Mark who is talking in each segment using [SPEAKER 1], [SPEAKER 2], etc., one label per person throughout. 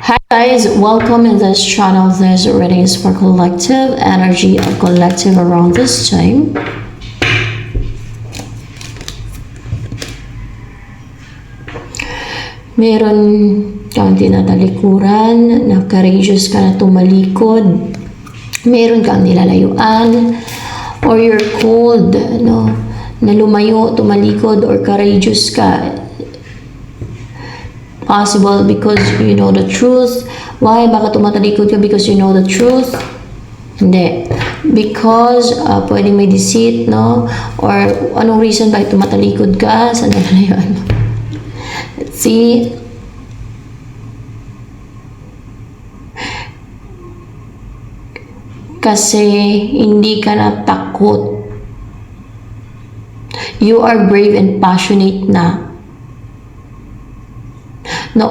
[SPEAKER 1] Hi guys, welcome in this channel. This reading is for collective energy or collective around this time. Meron kang tinatalikuran, na courageous ka na tumalikod. Meron kang nilalayuan, or you're cold, no? Na lumayo, tumalikod, or courageous ka. Possible because you know the truth. Why? Baka tumatalikod ka because you know the truth? Hindi. Because pwedeng may deceit, no? Or anong reason bakit tumatalikod ka? Saan na yun? Let's see. Kasi hindi ka na takot. You are brave and passionate na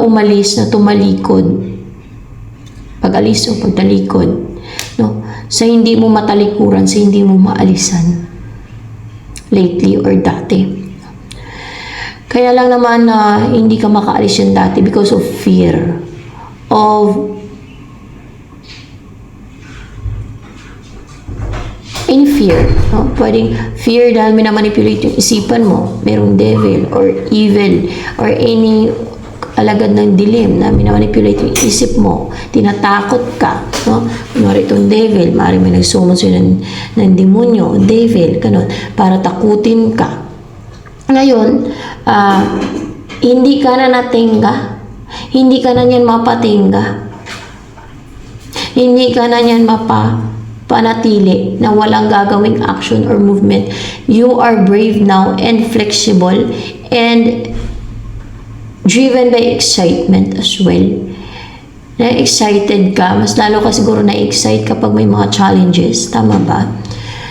[SPEAKER 1] umalis, na tumalikod. Pag-alis o pagtalikod, no? Sa hindi mo matalikuran, sa hindi mo maalisan. Lately or dati. Kaya lang naman na hindi ka makaalis yan dati because of fear. In fear, no? Pwedeng fear dahil minamanipulate yung isipan mo. Merong devil or evil or any alagad ng dilim na minamanipulate yung isip mo, tinatakot ka, no? Kunwari itong devil, maaaring may nagsumon sa'yo ng demonyo, devil, ganun, para takutin ka. Ngayon, hindi ka na natingga, hindi ka na niyan mapatingga, hindi ka na niyan panatili na walang gagawing action or movement. You are brave now and flexible and driven by excitement as well. Na-excited ka, mas lalo ka siguro na-excite kapag may mga challenges, tama ba?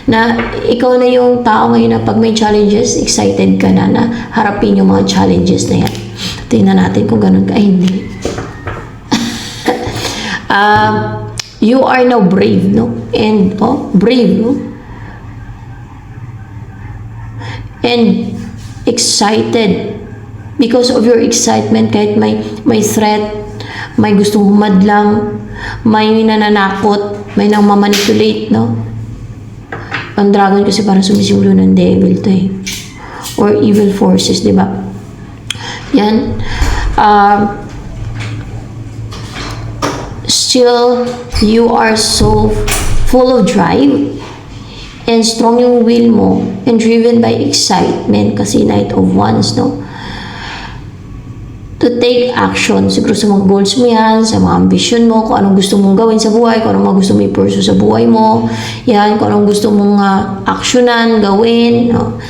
[SPEAKER 1] Na ikaw na yung tao ngayon na pag may challenges, excited ka na harapin yung mga challenges na yan. Tingnan natin kung ganun ka. Ay, hindi. You are now brave, no? And, brave, no? And excited. Because of your excitement, kahit may threat, may gustong humadlang, may nananakot, may nang mamanipulate, no? Ang dragon kasi parang sumisimulo ng devil to eh. Or evil forces, di ba? Yan. Still, you are so full of drive and strong yung will mo and driven by excitement kasi Knight of Wands, no? To take action, siguro sa mga goals mo yan, sa mga ambition mo, kung anong gusto mong gawin sa buhay, kung anong gusto mong i-pursue sa buhay mo, yan, kung anong gusto mong actionan, gawin, no?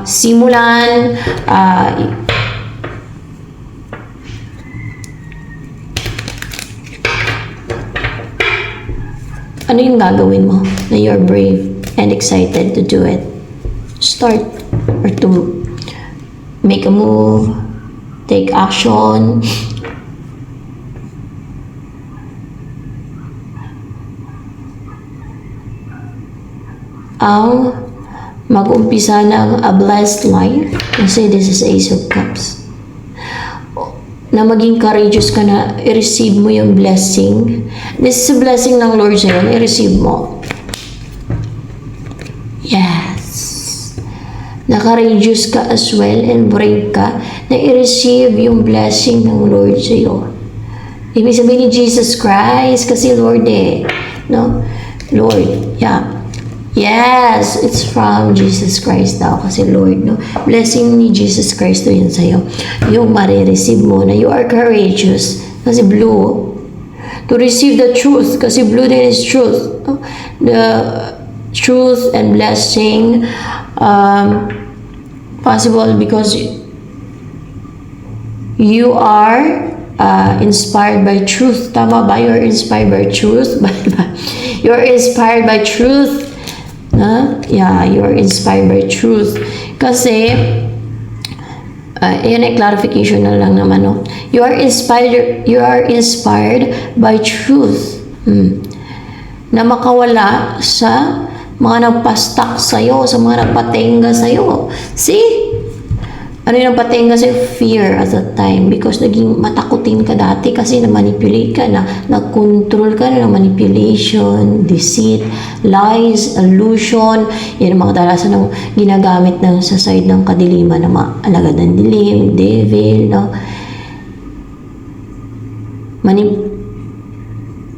[SPEAKER 1] Simulan, ano yung gagawin mo na you're brave and excited to do it? Start or to make a move, take action. Ang mag-umpisa ng a blessed life, kasi this is Ace of Cups, na maging courageous ka na i-receive mo yung blessing. This is a blessing ng Lord sa'yo, na i-receive mo. Yes. Na courageous ka as well and brave ka na i-receive yung blessing ng Lord sa'yo. Ibig sabihin ni Jesus Christ, kasi Lord eh, no? Lord, yeah. Yes, it's from Jesus Christ daw kasi Lord, no? Blessing ni Jesus Christ to yun sa'yo. Yung marireceive mo na you are courageous kasi blue. To receive the truth kasi blue din is truth. No? The truth and blessing possible because you are inspired by truth. Tama ba? You're inspired by truth. You're inspired by truth. Yeah, you're inspired by truth. Kasi, yan ay clarification na lang naman, no? You are inspired by truth. Na makawala sa mga nagpastak sa'yo, sa mga nagpatenga sa'yo. See? Ano yung pating kasi fear at that time because naging matakutin ka dati kasi na-manipulate ka na, na-control ka na ng manipulation, deceit, lies, illusion. Yan ang mga kadalasan ng ginagamit ng sa side ng kadiliman ng mga alagad ng dilim, devil, no?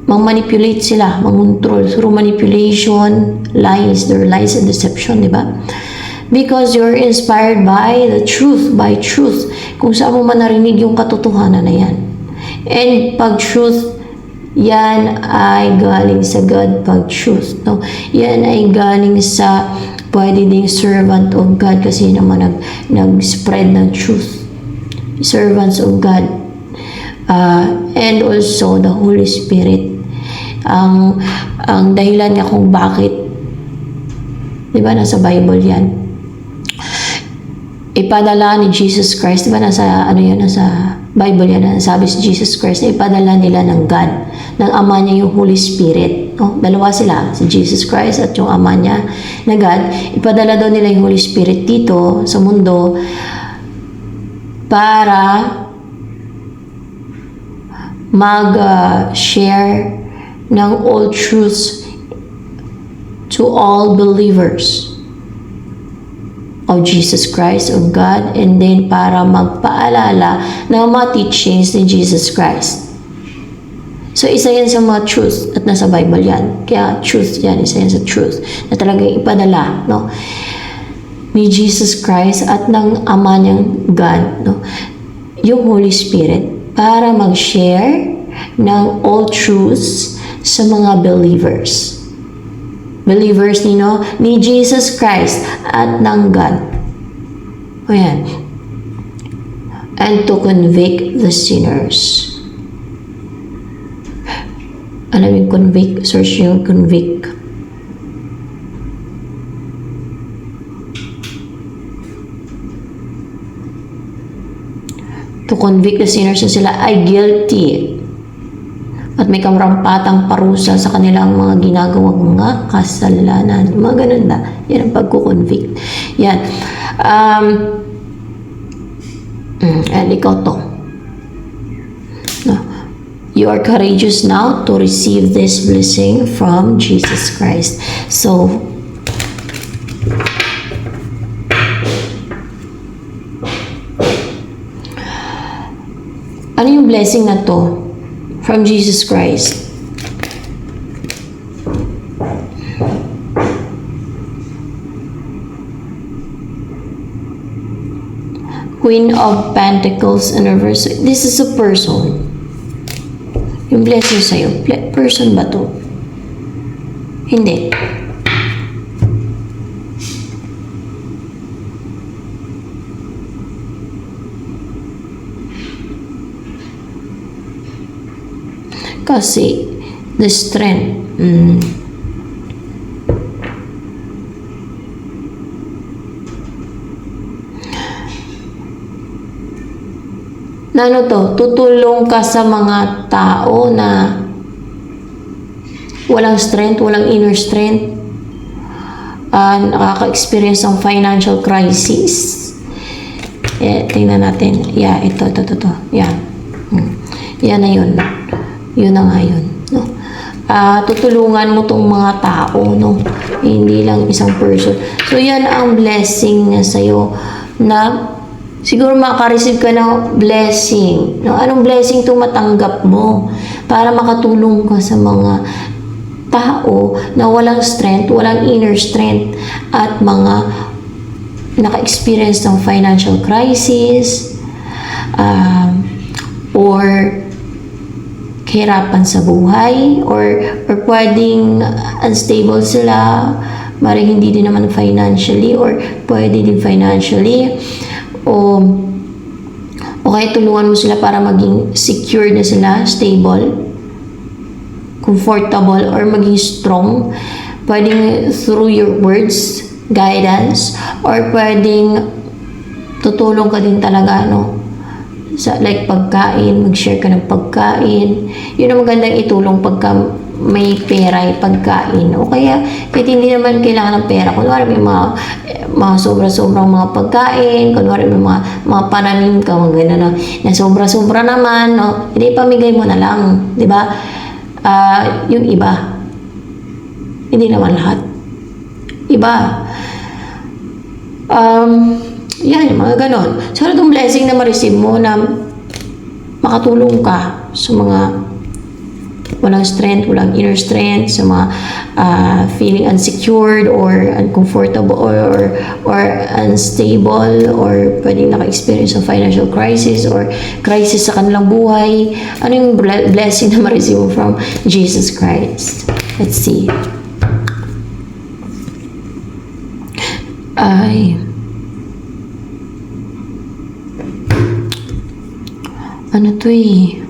[SPEAKER 1] Mang-manipulate sila, mang-control through manipulation, lies, their lies and deception, di ba? Because you're inspired by the truth, by truth. Kung saan mo man narinig yung katotohanan na yan. And pag truth, yan ay galing sa God pag truth. No? Yan ay galing sa pwede ding servant of God kasi naman nag-spread ng truth. Servants of God. And also the Holy Spirit. Ang dahilan nga kung bakit, di ba, nasa Bible yan. Ipadala ni Jesus Christ, di ba, nasa Bible yan, sabi si Jesus Christ, ipadala nila ng God, ng Ama niya yung Holy Spirit. No? Dalawa sila, si Jesus Christ at yung Ama niya na God. Ipadala daw nila yung Holy Spirit dito sa mundo para mag-share ng all truths to all believers of Jesus Christ, of God, and then para magpaalala ng mga teachings ni Jesus Christ. So, isa yan sa mga truth at nasa Bible yan. Kaya truth yan, isa yan sa truth na talagang ipadala, no, ni Jesus Christ at ng Ama niyang God, no, yung Holy Spirit para mag-share ng all truths sa mga believers. Believers ni Jesus Christ at ng God. O yan. And to convict the sinners. Alam yung convict, search yung convict. To convict the sinners na sila ay guilty at may kamarampatang parusa sa kanilang mga ginagawang mga kasalanan. Mga ganun na. Yan ang pagkukonvict. Yan. And ikaw to. No. You are courageous now to receive this blessing from Jesus Christ. So, ano yung blessing na to? From Jesus Christ. Queen of Pentacles and Reverse. This is a person. Yung blessing sa'yo. Person ba to? Hindi. Kasi the strength na ano to, tutulong ka sa mga tao na walang strength, walang inner strength, nakaka-experience ng financial crisis. Tingnan natin. Yeah, ito. Yeah. Yan na yun. Yun na nga yun. No? Tutulungan mo tong mga tao, no? Hindi lang isang person. So, yan ang blessing na sa'yo na siguro makareceive ka ng blessing. No? Anong blessing to matanggap mo para makatulong ka sa mga tao na walang strength, walang inner strength at mga naka-experience ng financial crisis or kahirapan sa buhay or pwedeng unstable sila, maring hindi din naman financially or pwede din financially o kaya tulungan mo sila para maging secure na sila, stable, comfortable or maging strong, pwedeng through your words, guidance, or pwedeng tutulong ka din talaga, no, sa like pagkain, mag-share ka ng pagkain. Yun ang magandang itulong pagka may pera ay pagkain. O kaya, kahit hindi naman kailangan ng pera. Kunwari may mga sobra-sobrang mga pagkain, kunwari may mga pananim ka, mga gano'n na sobra-sobra naman, no? Hindi, pamigay mo na lang, di ba? Yung iba, hindi naman lahat. Iba. Yan, yung mga ganon. So, ano itong blessing na ma-receive mo na makatulong ka sa mga walang strength, walang inner strength, sa mga feeling unsecured or uncomfortable or unstable or pwedeng naka-experience ng financial crisis or crisis sa kanilang buhay. Ano yung blessing na ma-receive mo from Jesus Christ? Let's see. Ano to eh?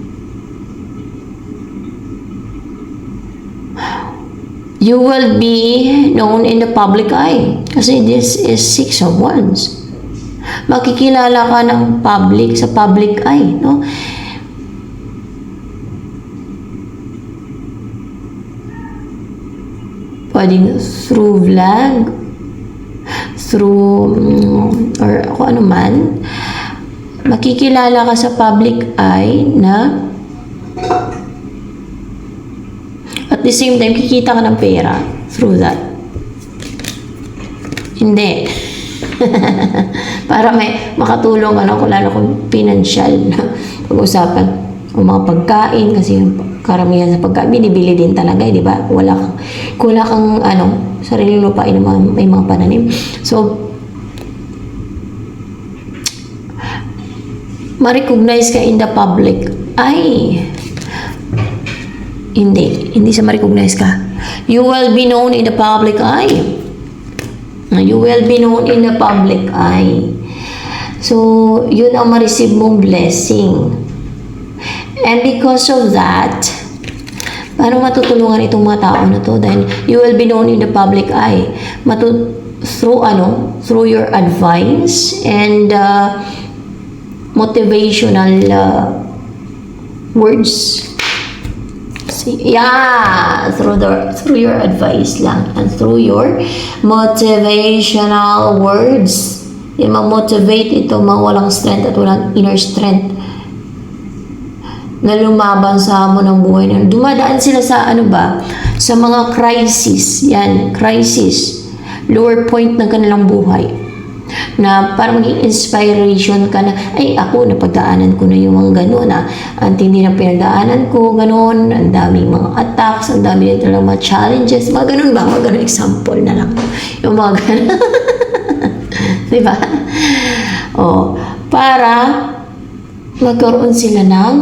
[SPEAKER 1] You will be known in the public eye. Kasi this is 6 of Wands. Makikilala ka ng public sa public eye, no? Pwedeng through vlog, through or kung ano man, makikilala ka sa public eye na at the same time kikita ka ng pera through that. Hindi. Para may makatulong kung lalo kung financial pag-usapan o mga pagkain kasi yung karamihan sa pagkain binibili din talaga, di ba? Wala kang sariling lupain na may mga pananim. So ma-recognize ka in the public. Hindi sa ma-recognize ka. You will be known in the public eye. You will be known in the public eye. So, yun ang ma-receive mong blessing. And because of that, paano matutulungan itong mga tao na to? Dahil you will be known in the public eye. Through your advice and motivational words. Through your advice lang and through your motivational words. Yung ma-motivate ito mga walang strength at walang inner strength na lumaban sa hamon ng buhay na dumadaan sila sa sa mga crisis. Yan, crisis, lower point ng kanilang buhay. Na parang maging inspiration ka na, ako napagdaanan ko na yung mga gano'n ang tindi ng pinagdaanan ko, gano'n, ang daming mga attacks, ang daming talagang mga challenges, mga gano'n ba? Mga gano'n example na lang. Yung mga gano'n. Diba? Para magkaroon sila ng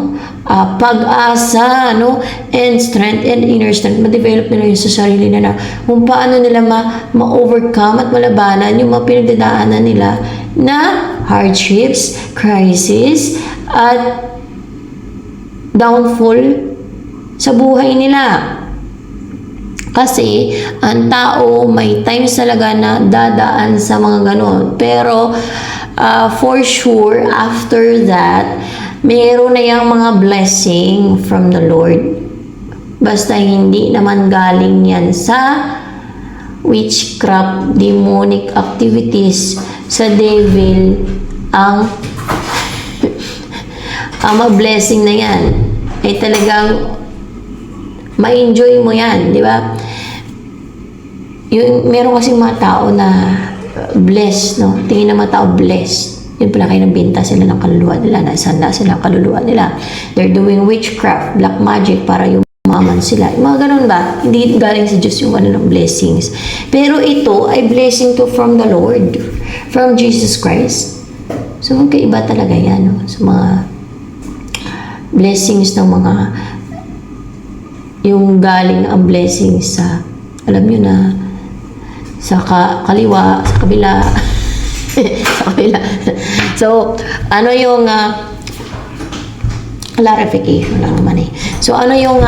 [SPEAKER 1] pag-asa, and strength and inner strength, ma-develop nila yung sa sarili nila kung paano nila ma-overcome at malabanan yung mga pinagdadaanan nila na hardships, crisis, at downfall sa buhay nila. Kasi ang tao may times talaga na dadaan sa mga ganon, pero for sure after that meron na yung mga blessing from the Lord. Basta hindi naman galing yan sa witchcraft, demonic activities, sa devil, ang blessing na yan. Ay talagang ma-enjoy mo yan, di ba? Meron kasing mga tao na blessed, no? Tingin na mga tao blessed. Yun pala kayo nabinta sila ng kaluluwa nila, nasanda sila ng kaluluwa nila. They're doing witchcraft, black magic para yumaman sila. Yung mga ganun ba? Hindi galing sa Diyos yung ng blessings. Pero ito ay blessing to from the Lord, from Jesus Christ. So magkaiba talaga yan, no? Sa mga blessings ng mga yung galing ang blessings sa alam nyo na sa kaliwa, sa kabila. Sa kabila. So, ano yung clarification lang naman eh. So, ano yung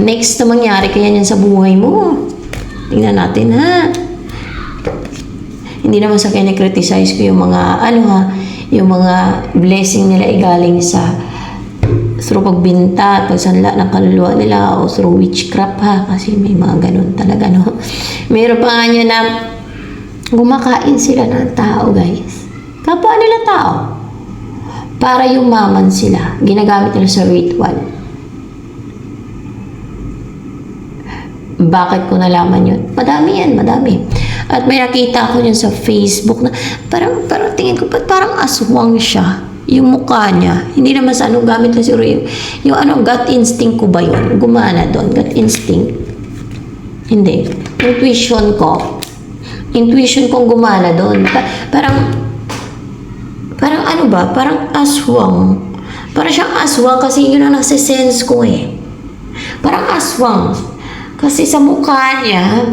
[SPEAKER 1] next na mangyari kaya niyan sa buhay mo? Tingnan natin, ha? Hindi naman sa kine-criticize ko yung mga, yung mga blessing nila ay galing sa through pagbinta, pagsanla ng kaluluwa nila o through witchcraft ha, kasi may mga ganun talaga, no? Meron pa nga niya na gumakain sila ng tao, guys. Kapwa nila tao. Para yumaman sila. Ginagamit nila sa ritual. Bakit ko nalaman yun? Madami yan, madami. At may nakita ko yun sa Facebook na parang tingin ko, parang aswang siya. Yung mukha niya, hindi naman sa anong gamit na siguro yung gut instinct ko ba yun? Gumana doon, gut instinct. Hindi. Intuition kong gumana doon. Parang parang aswang. Parang siyang aswang kasi yun ang nasa-sense ko eh. Parang aswang. Kasi sa mukha niya,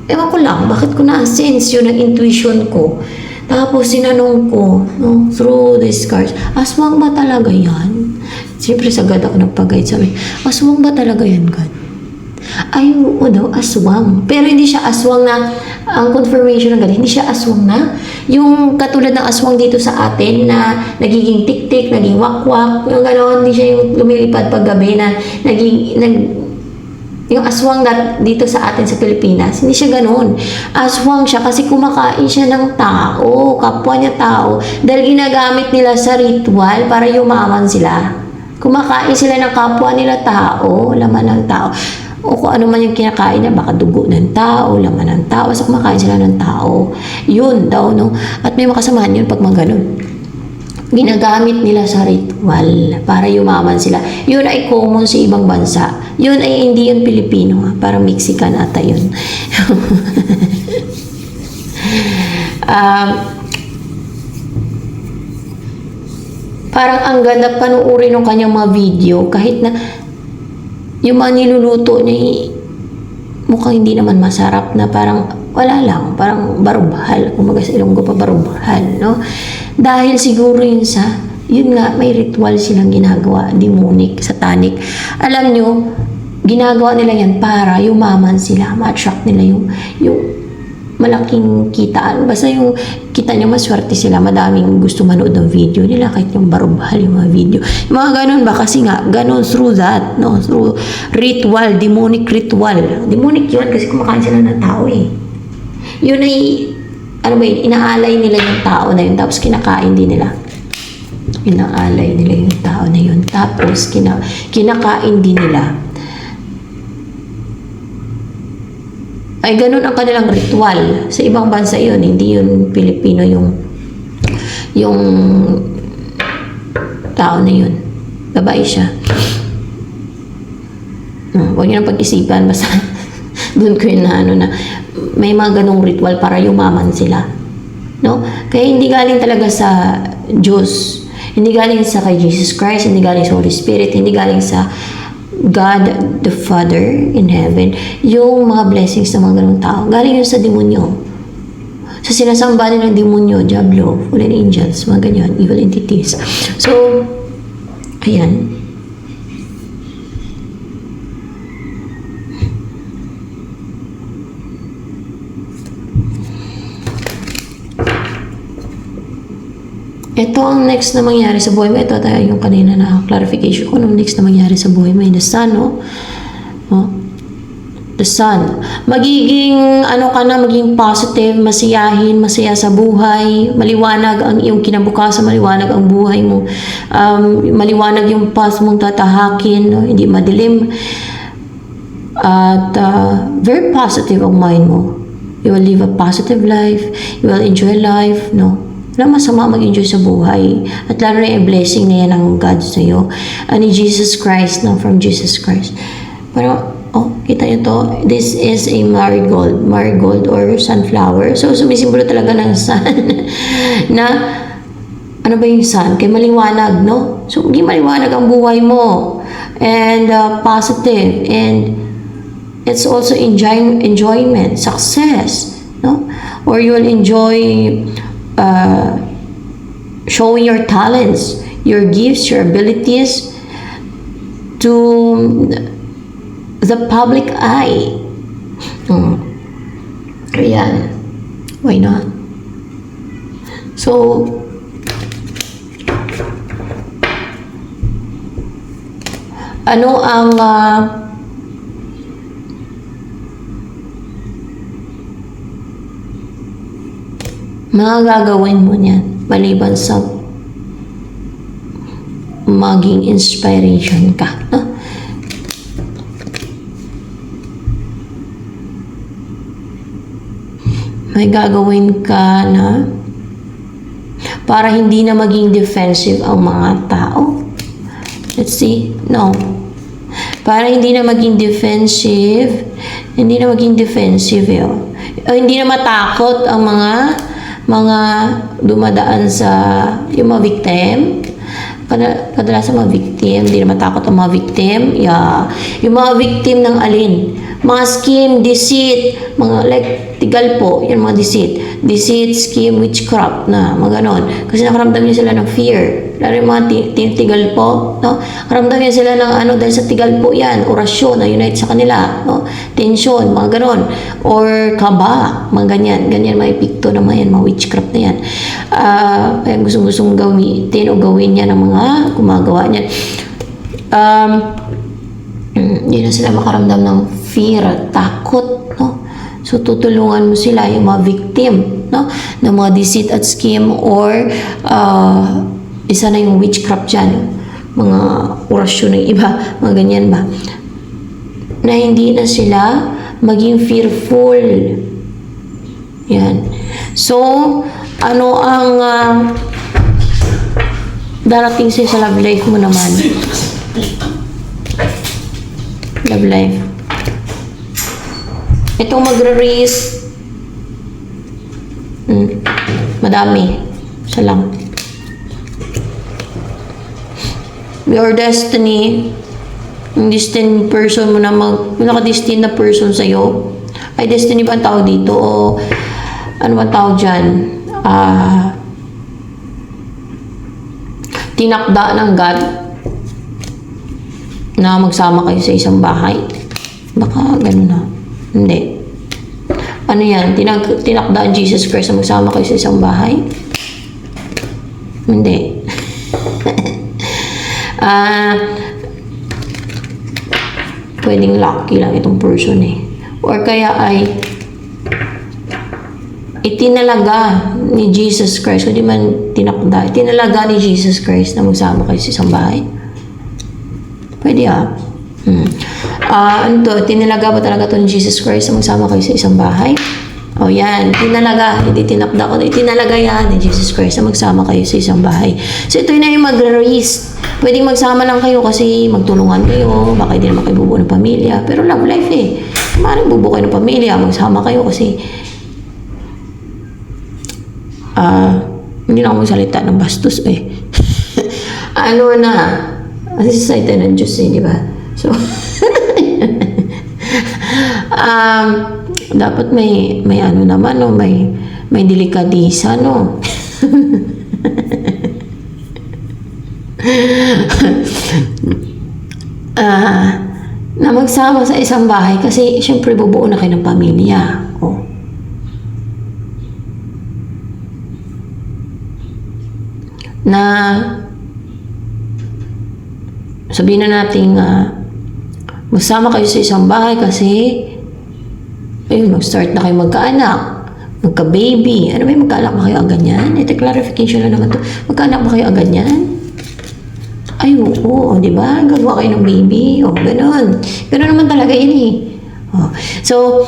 [SPEAKER 1] ewan ko lang, bakit ko na-sense yun ang intuition ko. Tapos sinanong ko, no, through the scars, aswang ba talaga yan? Siyempre sagad ako nagpag-guide, sabi, aswang ba talaga yan, God? Ay, oo daw, aswang. Pero hindi siya aswang na, ang confirmation ng God, hindi siya aswang na, yung katulad ng aswang dito sa atin na nagiging tik-tik, naging wak-wak, yung gano'n, hindi siya yung lumilipad paggabi na yung aswang dito sa atin sa Pilipinas, hindi siya ganoon. Aswang siya kasi kumakain siya ng tao, kapwa niya tao, dahil ginagamit nila sa ritual para yumaman sila. Kumakain sila ng kapwa nila tao, laman ng tao. O kung ano man yung kinakain niya, baka dugo ng tao, laman ng tao, basta kumakain sila ng tao. Yun daw, no? At may makasamahan yun pag mga ganun. Ginagamit nila sa ritual para yumaman sila. Yun ay common sa ibang bansa. Yun ay hindi yun Pilipino, ha? Parang Mexican ata yun. Parang ang ganda panuuri ng kanyang mga video kahit na yung mga niluluto niya mukhang hindi naman masarap na parang wala lang, parang barubhal. Kumaga sa Ilonggo pa barubhal, no? Dahil siguro yun nga, may ritual silang ginagawa, demonic, satanic. Alam nyo, ginagawa nila yan para yumaman sila, ma-attract nila yung malaking kitaan. Basta yung kita nyo, maswerte sila, madaming gusto manood ng video nila, kahit yung barubhal, yung mga video. Yung mga ganun ba? Kasi nga, ganun through that, no? Through ritual, demonic ritual. Demonic yun kasi kumakain sila ng tao eh. Yun ay, inaalay nila yung tao na yun, tapos kinakain din nila. Inaalay nila yung tao na yun, tapos kinakain din nila. Ay, ganun ang kanilang ritual. Sa ibang bansa yun, hindi yun Pilipino yung tao na yun. Babae siya. Huwag niyo nang pag-isipan, basta doon ko yun na may mga ganong ritual para yumaman sila. No? Kaya hindi galing talaga sa Diyos. Hindi galing sa kay Jesus Christ, hindi galing sa Holy Spirit, hindi galing sa God the Father in heaven. Yung mga blessings ng mga ganong tao, galing yun sa demonyo. Sa sinasamba ng demonyo, Diablo, fallen angels, mga ganyan, evil entities. So, ayan. Ito ang next na mangyari sa buhay mo. Ito tayo yung kanina na clarification ko. Anong next na mangyari sa buhay mo? The sun, no? Oh. The sun. Magiging, maging positive, masiyahin, masaya sa buhay, maliwanag ang iyong kinabukasan, maliwanag ang buhay mo, maliwanag yung path mong tatahakin, no? Hindi madilim. At very positive ang mind mo. You will live a positive life. You will enjoy life, no? Wala masama mag-enjoy sa buhay. At lalo na yung blessing na yan ng God sa iyo. Ni Jesus Christ, no? From Jesus Christ. Pero, kita nyo to? This is a marigold or sunflower. So, sumisimbolo talaga ng sun. Na, ano ba yung sun? Kaya maliwanag, no? So, maging maliwanag ang buhay mo. And positive. And it's also enjoyment, success, no? Or you will enjoy showing your talents, your gifts, your abilities to the public eye. Ayan. Why not? So, ano ang mga gagawin mo niyan maliban sa maging inspiration ka, no? May gagawin ka na para hindi na maging defensive ang mga tao. Let's see. No. Para hindi na maging defensive, hindi na maging defensive yun. O hindi na matakot ang mga dumadaan sa yung mga victim. Kadalasan mga victim, hindi na matakot ang mga victim. Yeah. Yung mga victim ng alin? Mga scheme, deceit, mga like tigal po, yan mga deceit, scheme, witchcraft na, mga ganon. Kasi nakaramdam niya sila ng fear. Lalo yung mga tigal po, no? Nakaramdam niya sila ng ano, dahil sa tigal po yan, orasyon na unite sa kanila, no? Tension, mga ganon. Or kaba, mga ganyan mga epikto na mga yan, mga witchcraft na yan. Kaya gustong gawin o gawin niya ng mga gumagawa niyan. Hindi na sila makaramdam ng fear, takot, no? So, tutulungan mo sila, yung mga victim, no? Ng mga deceit at scheme or isa na yung witchcraft dyan, mga orasyon ng iba, mga ganyan ba? Na hindi na sila maging fearful. Yan. So, ano ang darating sa love life mo naman? Love life. Itong magre-raise, madami. Isa lang. Your destiny, yung destined person mo na yung naka-destined na person sa'yo, ay destiny ba ang tawag dito? O ano ba ang tawag dyan? Tinakda ng God na magsama kayo sa isang bahay. Baka ganun na. Hindi. Ano yan? Tinakda ang Jesus Christ na magsama kayo sa isang bahay? Hindi. Pwedeng lucky lang itong person eh. Or kaya ay itinalaga ni Jesus Christ, hindi man tinakda, itinalaga ni Jesus Christ na magsama kayo sa isang bahay. Pwede ano to, tinalaga ba talaga to ni Jesus Christ na magsama kayo sa isang bahay? O yan, tinalaga, hindi tinakda ko. Tinalaga yan ni Jesus Christ na magsama kayo sa isang bahay. So ito na yung mag-raise. Pwedeng magsama lang kayo kasi magtulungan kayo, baka hindi naman kayo bubuo ng pamilya. Pero love life eh. Maaaring bubuo kayo ng pamilya, magsama kayo kasi hindi na ako magsalita ng bastos eh. Ano na, kasi sa site ng Diyos eh, di ba? So, dapat may ano naman, no? May delikadisa, no? Na magsama sa isang bahay kasi syempre bubuo na kayo ng pamilya. Oh. Na sabihin na natin magsama kayo sa isang bahay kasi ayun, mag-start na kayo magkaanak, magka-baby. Ano ba yung magkaanak ba kayo agad yan? Ito clarification lang naman to. Magkaanak ba kayo agad yan? Ay, oo, di ba? Gagawa kayo ng baby. O, ganun. Ganun naman talaga yun eh. O. So,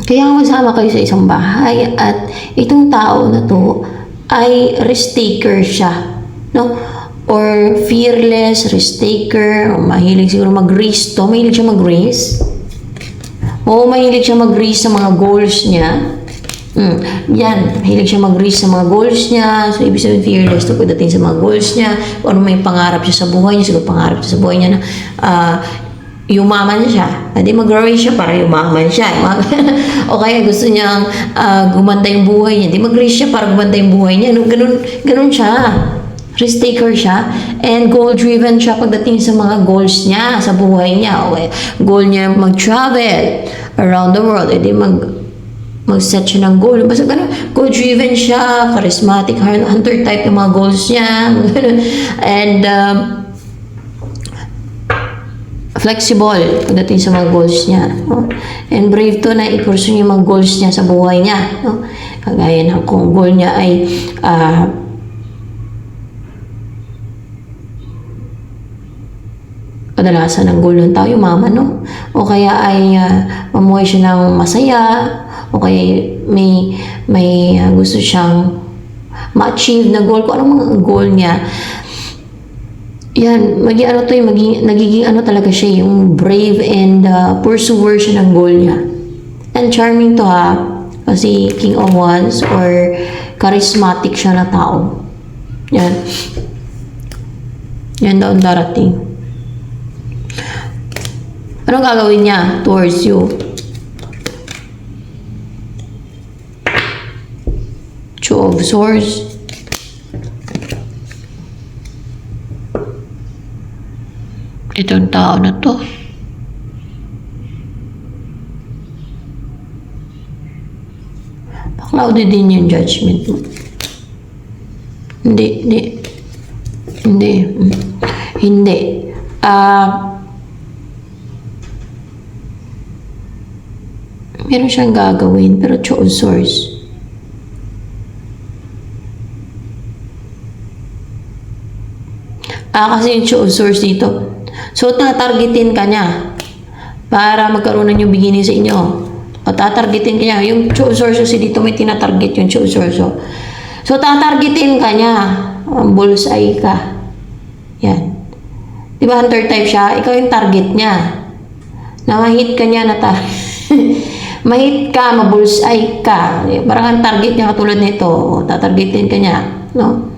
[SPEAKER 1] kaya magsama kayo sa isang bahay at itong tao na to ay risk taker siya. No? Or fearless, risk taker, o mahilig siguro mag-risk to. Mahilig siya mag-risk. Oo, mahilig siya mag-risk sa mga goals niya. Yan, mahilig siya mag-risk sa mga goals niya. So, ibig sabihin fearless to pagdating sa mga goals niya. O ano may pangarap siya sa buhay niya. Siguro pangarap siya sa buhay niya na yumaman siya. Hindi mag-raise siya para yumaman siya. O kaya gusto niyang gumanda yung buhay niya. Hindi mag-raise siya para gumanda yung buhay niya. Ganun siya. Risk taker siya and goal-driven siya pagdating sa mga goals niya sa buhay niya. Okay. Goal niya mag-travel around the world. Edi mag-set siya ng goal. Basta ganun, goal-driven siya, charismatic, hunter type yung mga goals niya. And flexible pagdating sa mga goals niya. No? And brave to na i-pursue yung mga goals niya sa buhay niya. No? Kagaya ng kung goal niya ay kadalasan ang goal ng tao yung mama, no? O kaya ay mamuhay siya ng masaya, o kaya may gusto siyang ma-achieve na goal. Kung anong mga goal niya, yan, nagiging ano talaga siya, yung brave and pursuer siya ng goal niya. And charming to ha, kasi King of Wands or charismatic siya na tao. Yan. Yan daw ang darating. Anong gagawin niya towards you? Two of Swords. Itong tao na to. Clouded din yung judgment mo. Hindi. Meron siyang gagawin, pero Two of Swords. Kasi yung Two of Swords dito. So, tatargetin ka niya para magkaroon ng yung beginning sa inyo. O, tatargetin ka niya. Yung Two of Swords kasi dito may tinatarget yung Two of Swords. So, tatargetin ka niya. Bullseye ka. Yan. Diba hunter type siya? Ikaw yung target niya. Na ma-hit ka niya na ma-hit ka, ma-bullseye ka. Parang ang target niya katulad nito. O, tatargetin ka niya. No?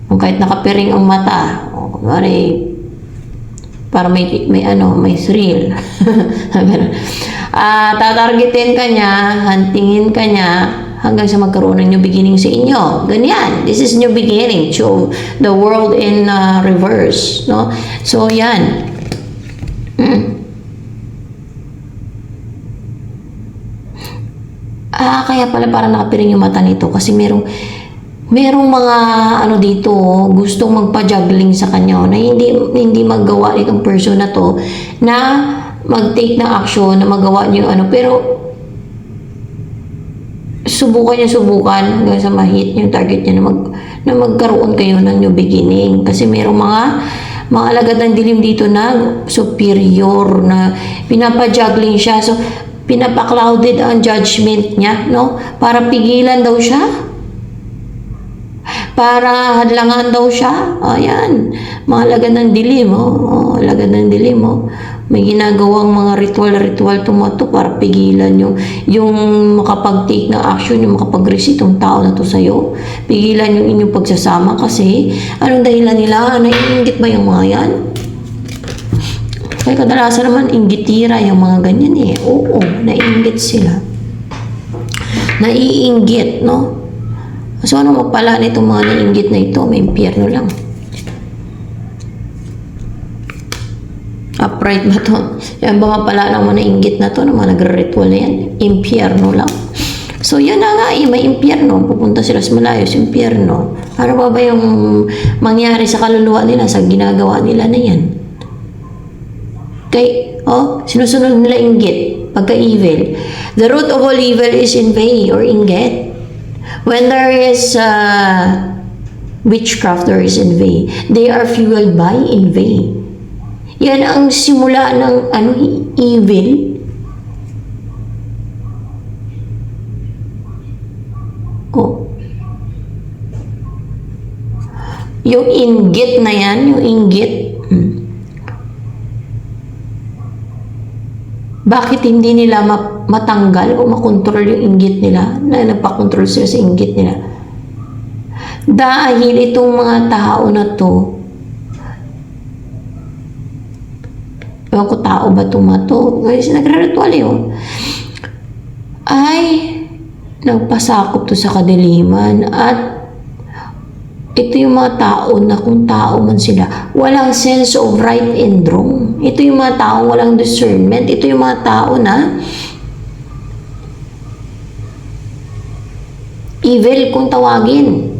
[SPEAKER 1] Kung kahit nakapiring ang mata. O, kumari, para may thrill. Tatargetin ka niya, huntingin ka niya, hanggang sa magkaroon ng new beginning sa inyo. Ganyan. This is new beginning. So, the world in reverse. No? So, yan. Kaya pala parang nakapiring yung mata nito kasi merong mga dito gustong magpa-juggling sa kanya na hindi magawa itong person na to na mag-take ng action na magawa niyo pero subukan hanggang sa ma-hit yung target niya na magkaroon kayo ng new beginning kasi merong mga alagad ng dilim dito na superior na pinapa-juggling siya, so pinapa-clouded ang judgment niya, no? Para pigilan daw siya, para hadlangan daw siya. Ayan, mga alagad ng dilim, alagad ng dilim, may ginagawang mga ritual tumato para pigilan yung makapag-take na action, yung makapag-receive ng tao na to sa'yo. Pigilan yung inyong pagsasama kasi anong dahilan nila? Naiinggit ba yung mga yan? Kaya kadalasan naman inggitira yung mga ganyan Oo, naiinggit sila. Naiinggit, no? So ano mapala nitong mga naiinggit na ito? May impyerno lang. Upright ba to? Yan ba mapala ng mga naiinggit na to? Ng mga nagre-ritual na yan? Impyerno lang. So yan na nga may impyerno. Pupunta sila sa malayo sa impyerno. Ano ba yung mangyari sa kaluluwa nila sa ginagawa nila na yan? Sinusunod nila inggit, pagka-evil. The root of all evil is envy or inggit. When there is witchcraft, there is envy. They are fueled by envy. Yan ang simula ng evil. Yung inggit na yan, yung inggit. Bakit hindi nila matanggal o makontrol yung inggit nila? Na nagpakontrol sila sa inggit nila. Dahil itong mga tao na to, ewan ko tao ba tumato? Kasi nagre-ritual ay nagpasakop to sa kadiliman at ito yung mga tao na kung tao man sila, walang sense of right and wrong. Ito yung mga tao walang discernment. Ito yung mga tao na evil kung tawagin.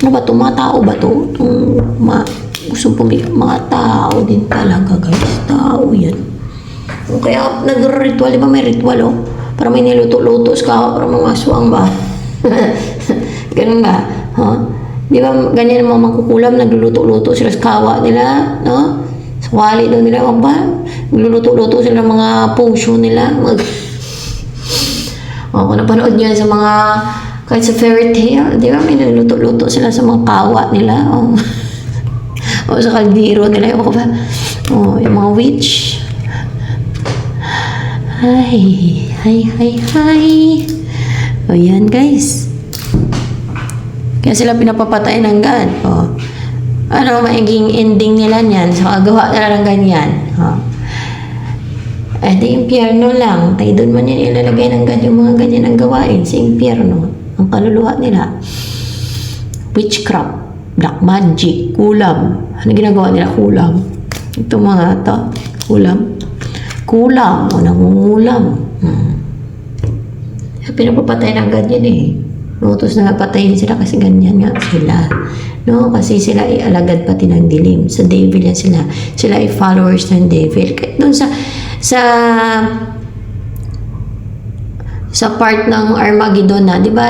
[SPEAKER 1] Ano ba ito? Mga tao ba ito? Gusto mga tao din talaga, guys. Tao yan. Kaya nag-ritual, di ba may ritual, oh? Para may niluto-luto sa para mga aswang ba? Ganun ba? Huh? Di ba ganyan ang mga mangkukulam, nagluluto-luto sila sa kawa nila, no? Sa wali daw nila, o ba? Nagluluto-luto sila ng mga potion nila. Kung napanood nyo yan sa mga, kahit sa fairy tale, di ba may nagluluto-luto sila sa mga kawa nila, o sa kaldero nila, o ba? O, yung mga witch. Hi. O yan, guys. Kaya sila pinapapatay ng God. O, ano maiging ending nila niyan? So, gawa nila ng ganyan. O. Eh, di impyerno lang. Tayo doon man yan ilalagay ng God yung mga ganyan ang gawain sa impyerno. Ang kaluluwa nila. Witchcraft, black magic, kulam. Ano ginagawa nila? Kulam. Ito mga ito. Kulam o nangungulam. Pinapapatay ng God yan eh. Utos na patayin sila kasi ganyan nga sila. No? Kasi sila ay alagad pati ng dilim. Sa devil yan sila. Sila ay followers ng devil. Doon sa part ng Armageddon na, di ba,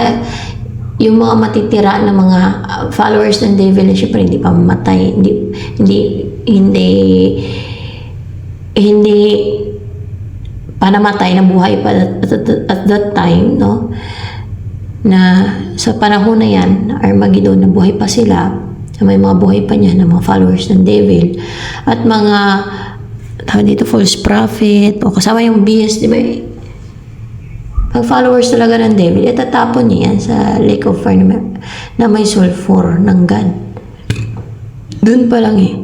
[SPEAKER 1] yung mga matitira na mga followers ng devil na syempre hindi pa mamatay, hindi pa namatay, na buhay pa at that time, no? Na sa panahon na yan, Armageddon, na buhay pa sila, may mga buhay pa niya na mga followers ng devil at mga tawag dito false prophet o kasama yung beast, di ba? Pag followers talaga ng devil, itatapon niya yan sa lake of fire na may sulfur ng God. Doon pa lang eh.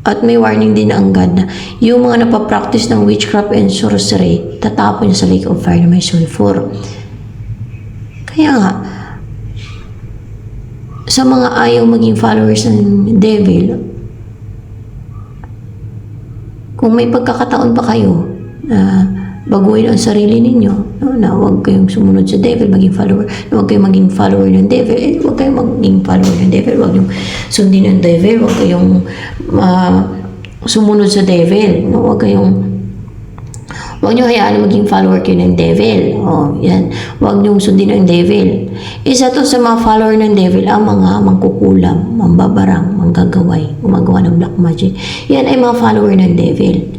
[SPEAKER 1] At may warning din ang God na yung mga napapractice ng witchcraft and sorcery, tatapon niya sa lake of fire na may sulfur. Kaya nga, sa mga ayaw maging followers ng devil, kung may pagkakataon pa kayo na baguhin ang sarili ninyo, no, na huwag kayong sumunod sa devil, maging follower, na huwag kayong maging follower ng devil, huwag kayong maging follower ng devil, huwag yung sundin ng devil, huwag kayong sumunod sa devil, no, huwag nyo hayaan na maging follower kayo ng devil. Yan. Huwag nyo sundin ng devil. Isa to sa mga follower ng devil, ang mga mangkukulam, mambabarang, manggagaway, gumagawa ng black magic. Yan ay mga follower ng devil.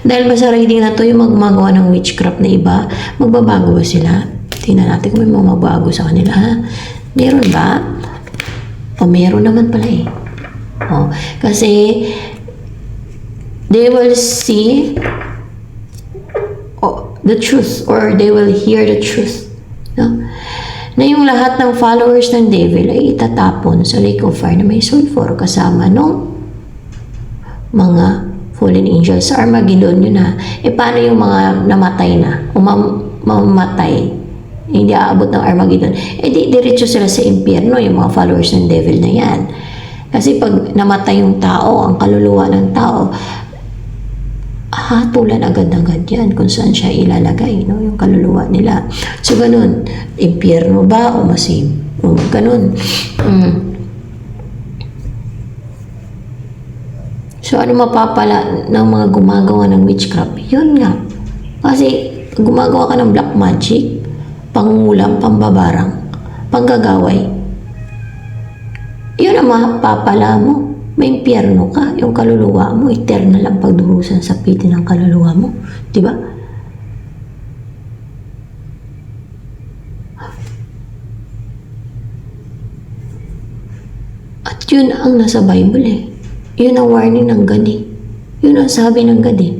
[SPEAKER 1] Dahil ba sa reading na to, yung magmagawa ng witchcraft na iba, magbabago ba sila? Tingnan natin kung may mababago sa kanila. Ha? Meron ba? Meron naman pala eh. Kasi they will see the truth or they will hear the truth. No? Na yung lahat ng followers ng devil ay itatapon sa lake of fire na may sulfur kasama nung mga fallen angels sa Armageddon yun na. Paano yung mga namatay na o mamatay hindi aabot ng Armageddon? Diretso sila sa impyerno, yung mga followers ng devil na yan. Kasi pag namatay yung tao, ang kaluluwa ng tao, hatulan agad-agad yan kung saan siya ilalagay, no? Yung kaluluwa nila. So, ganun. Impyerno ba o masim? Ganun. So, ano mapapala ng mga gumagawa ng witchcraft? Yun nga. Kasi, gumagawa ka ng black magic, pangungulam, pambabarang, panggagaway. Yun ang mapapala mo. May impyerno ka, yung kaluluwa mo, eternal ang pagdurusan sa piti ng kaluluwa mo. Diba? At yun ang nasa Bible eh. Yun ang warning ng God eh. Yun ang sabi ng God eh.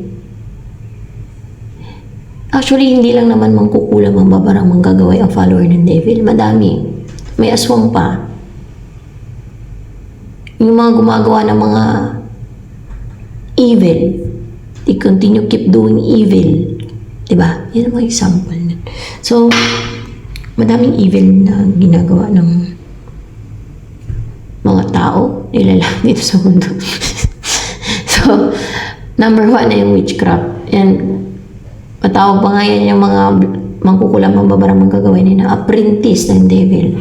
[SPEAKER 1] Actually, hindi lang naman mangkukulam ang babarang manggagaway ang follower ng devil. Madami. May aswang pa. Yung mga gumagawa ng mga evil, they continue keep doing evil. Diba? Yan ang mga example. So, madaming evil na ginagawa ng mga tao, nilalang dito sa mundo. So, number 1 na yung witchcraft. And Matawag pa nga yan yung mga mangkukulam, mambabarang manggagawin nila, apprentice ng devil.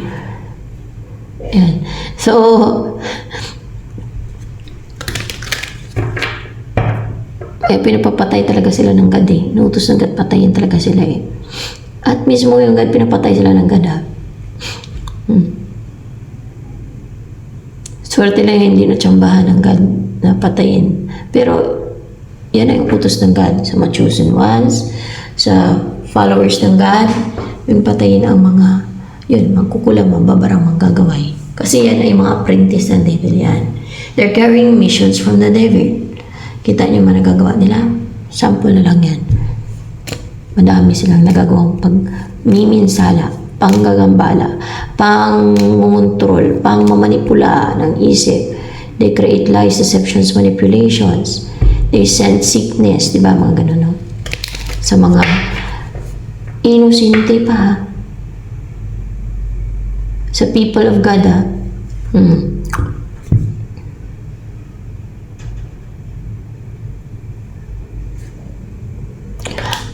[SPEAKER 1] Yan. So, pinapapatay talaga sila ng God eh. Nutos ng God, patayin talaga sila eh. At mismo yung God, pinapatay sila ng God ha. Swerte lang hindi natsambahan ng God na patayin. Pero, yan ay utos ng God sa mga chosen ones, sa followers ng God, yung patayin ang mga, yun, mangkukulam, mambabarang, manggagaway. Kasi yan ay mga apprentice ng devil yan. They're carrying missions from the devil. Kita niyo mga nagagawa nila? Sample na lang yan. Madami silang nagagawang pagmiminsala, panggagambala, pangmungontrol, pangmamanipula ng isip. They create lies, deceptions, manipulations. They send sickness, di ba? Mga ganun, no? Sa mga inosente pa, ha? Sa people of God, ha?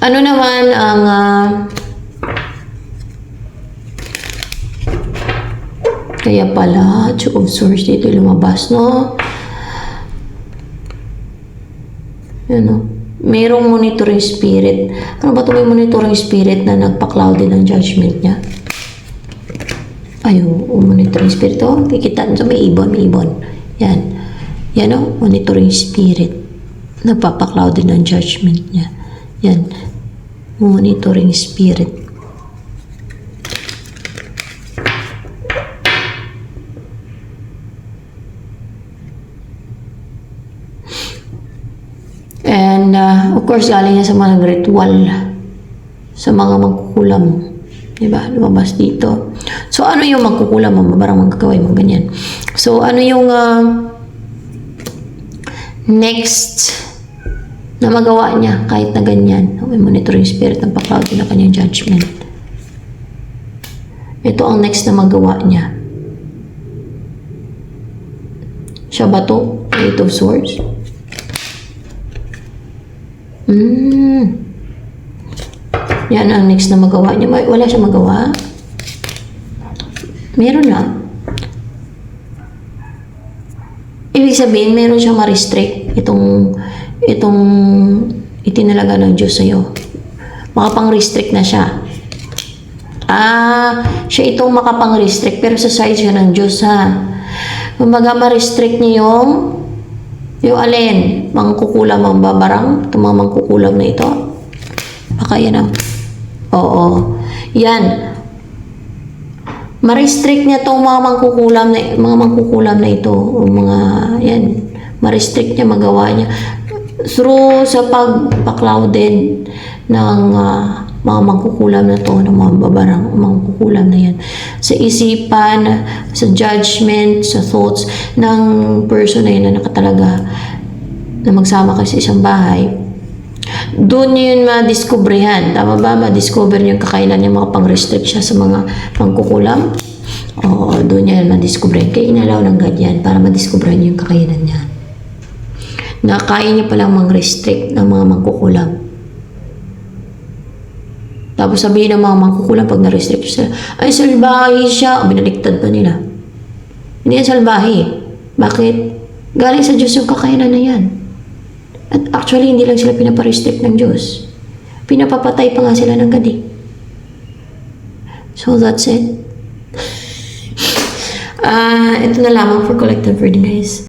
[SPEAKER 1] Ano naman ang kaya pala, Two of Swords dito lumabas, no? Yan, no? Merong monitoring spirit. Ano ba ito may monitoring spirit na nagpa-cloudy ng judgment niya? Ay, monitoring spirit. Oh, kikita nyo may ibon, may ibon. Yan. Yan, no? Monitoring spirit. Nagpapa-cloudy ng judgment niya. Yan. Monitoring spirit. And, of course, galing niya sa mga ritual, sa mga magkukulam. Diba? Lumabas dito. So, ano yung magkukulam? Mabarang magkakaway, mga ganyan. So, ano yung next na magawa niya kahit na ganyan? May monitoring spirit ng pa-cloud na kanyang judgment. Ito ang next na magawa niya. Siya ba to? Eight of Swords? Yan ang next na magawa niya. Wala siya magawa? Meron na. Ibig sabihin, meron siyang ma-restrict itong itinalaga ng Diyos sa'yo. Makapang-restrict na siya. Siya itong makapang-restrict pero sa side siya ng Diyos, ha. Kumbaga, ma-restrict niya yung alin, mangkukulam ang babarang, itong mga mangkukulam na ito. Baka yan ang, oo. Yan. Ma-restrict niya itong mga mangkukulam na ito. O mga, yan. Ma-restrict niya, magawa niya. Through sa pagpa-clouded ng mga mangkukulam na to, ng mga babarang mangkukulam na yan. Sa isipan, sa judgment, sa thoughts ng person na yun na nakatalaga na magsama kayo sa isang bahay. Doon yun ma-discoveryhan. Tama ba? Ma-discover yung kakailan niya, mga pang-restrict siya sa mga mangkukulam. Oo, doon yan ma-discoveryhan. Kaya inalaw ng God yan para ma-discoveryhan yung kakailan niya. Na kaya niya palang mang-restrict ng mga mangkukulam. Tapos sabihin ng mga mangkukulam pag na-restrict siya, ay salbahe siya. O binaliktad pa nila. Hindi yan salbahe. Bakit? Galing sa Diyos yung kakailan na yan. At actually, hindi lang sila pinaparestrict ng Diyos. Pinapapatay pa nga sila ng God eh. So that's it. Ito na lamang for collective reading, guys.